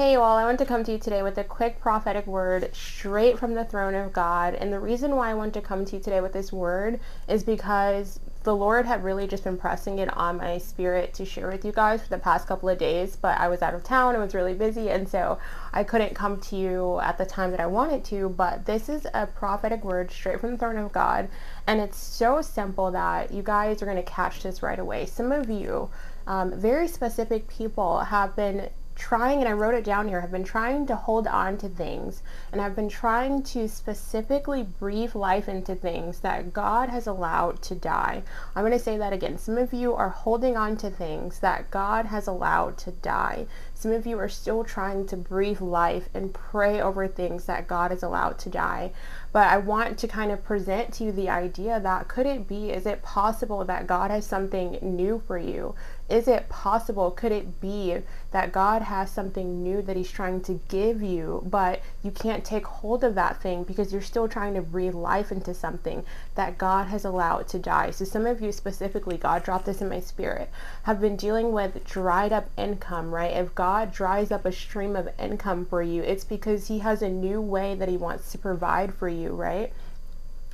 Hey, well, I want to come to you today with a quick prophetic word straight from the throne of God. And the reason why I want to come to you today with this word is because the Lord had really just been pressing it on my spirit to share with you guys for the past couple of days. But I was out of town, I was really busy, and so I couldn't come to you at the time that I wanted to. But this is a prophetic word straight from the throne of God. And it's so simple that you guys are going to catch this right away. Some of you, very specific people, have been trying, and I wrote it down here, have been trying to hold on to things and have been trying to specifically breathe life into things that God has allowed to die. I'm going to say that again. Some of you are holding on to things that God has allowed to die. Some of you are still trying to breathe life and pray over things that God has allowed to die. But I want to kind of present to you the idea that is it possible that God has something new for you? Is it possible, could it be that God has something new that he's trying to give you, but you can't take hold of that thing because you're still trying to breathe life into something that God has allowed to die? So some of you specifically, God dropped this in my spirit, have been dealing with dried up income, right? If God dries up a stream of income for you, it's because he has a new way that he wants to provide for you, right?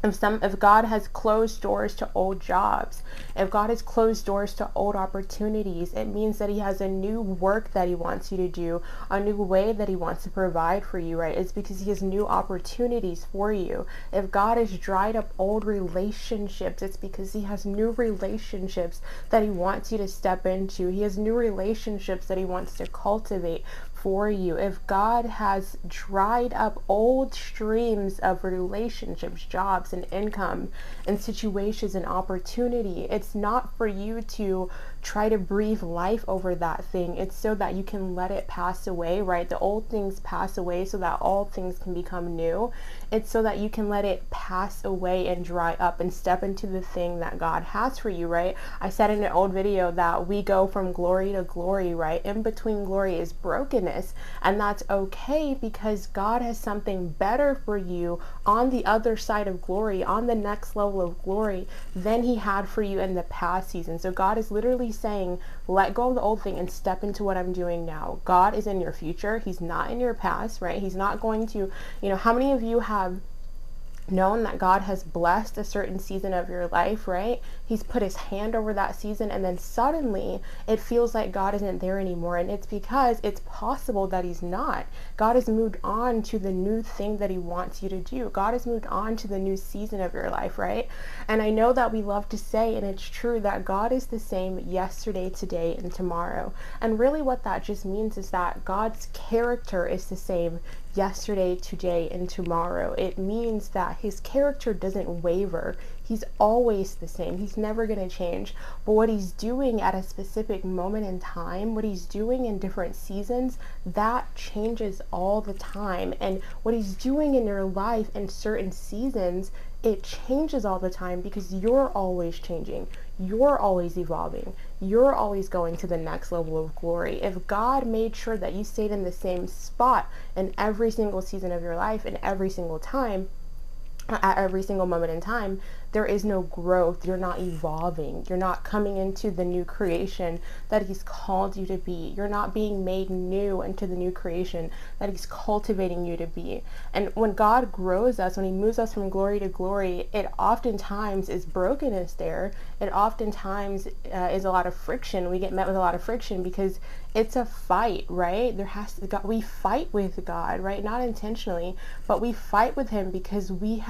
If God has closed doors to old jobs, if God has closed doors to old opportunities, it means that he has a new work that he wants you to do, a new way that he wants to provide for you, right? It's because he has new opportunities for you. If God has dried up old relationships, it's because he has new relationships that he wants you to step into. He has new relationships that he wants to cultivate for you. If God has dried up old streams of relationships, jobs, and income, and situations and opportunity, it's not for you to try to breathe life over that thing. It's so that you can let it pass away, right? The old things pass away so that all things can become new. It's so that you can let it pass away and dry up and step into the thing that God has for you, right? I said in an old video that we go from glory to glory, right? In between glory is brokenness, and that's okay because God has something better for you on the other side of glory, on the next level of glory than he had for you in the past season. So God is literally saying, let go of the old thing and step into what I'm doing now. God is in your future. He's not in your past, right? He's not going to, how many of you have known that God has blessed a certain season of your life, right? He's put his hand over that season, and then suddenly it feels like God isn't there anymore. And it's because it's possible that he's not. God has moved on to the new thing that he wants you to do. God has moved on to the new season of your life, right? And I know that we love to say, and it's true, that God is the same yesterday, today, and tomorrow. And really what that just means is that God's character is the same yesterday, today, and tomorrow. It means that his character doesn't waver. He's always the same. He's never going to change. But what he's doing at a specific moment in time, what he's doing in different seasons, that changes all the time. And what he's doing in your life in certain seasons, it changes all the time because you're always changing. You're always evolving. You're always going to the next level of glory. If God made sure that you stayed in the same spot in every single season of your life and every single time, at every single moment in time, there is no growth. You're not evolving. You're not coming into the new creation that he's called you to be. You're not being made new into the new creation that he's cultivating you to be. And when God grows us, when he moves us from glory to glory, it oftentimes is brokenness there. It oftentimes is a lot of friction. We get met with a lot of friction because it's a fight, right? We fight with God, right? Not intentionally, but we fight with him because we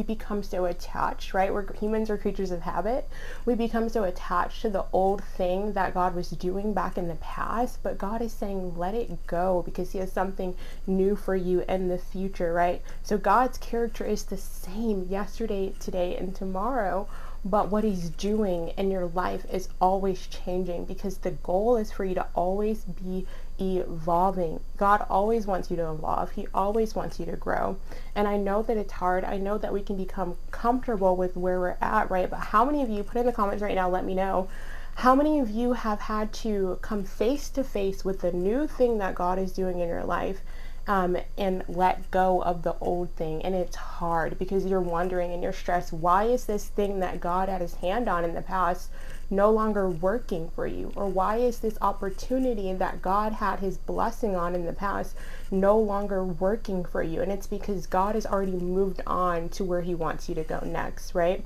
become so attached, right? Humans are creatures of habit. We become so attached to the old thing that God was doing back in the past, but God is saying, let it go because he has something new for you in the future, right? So God's character is the same yesterday, today, and tomorrow, but what he's doing in your life is always changing because the goal is for you to always be evolving. God always wants you to evolve. He always wants you to grow. And I know that it's hard. I know that we can become comfortable with where we're at, right? But how many of you, put in the comments right now, let me know, how many of you have had to come face to face with the new thing that God is doing in your life and let go of the old thing? And it's hard because you're wondering and you're stressed, why is this thing that God had his hand on in the past no longer working for you? Or why is this opportunity that God had his blessing on in the past no longer working for you? And it's because God has already moved on to where he wants you to go next, right?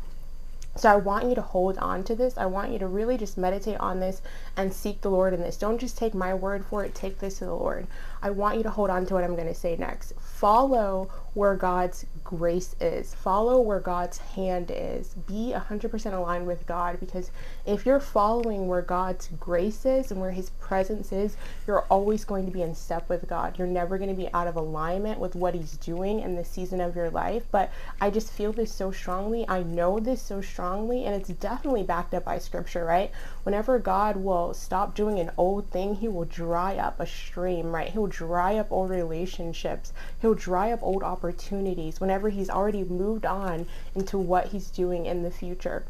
So I want you to hold on to this. I want you to really just meditate on this and seek the Lord in this. Don't just take my word for it. Take this to the Lord. I want you to hold on to what I'm going to say next. Follow where God's grace is. Follow where God's hand is. Be 100% aligned with God, because if you're following where God's grace is and where his presence is, you're always going to be in step with God. You're never going to be out of alignment with what he's doing in the season of your life. But I just feel this so strongly. I know this so strongly, and it's definitely backed up by scripture, right? Whenever God will stop doing an old thing, he will dry up a stream, right? He'll dry up old relationships. He'll dry up old opportunities whenever he's already moved on into what he's doing in the future.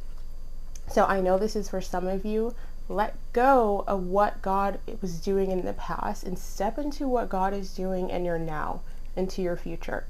So I know this is for some of you. Let go of what God was doing in the past and step into what God is doing in your now, into your future.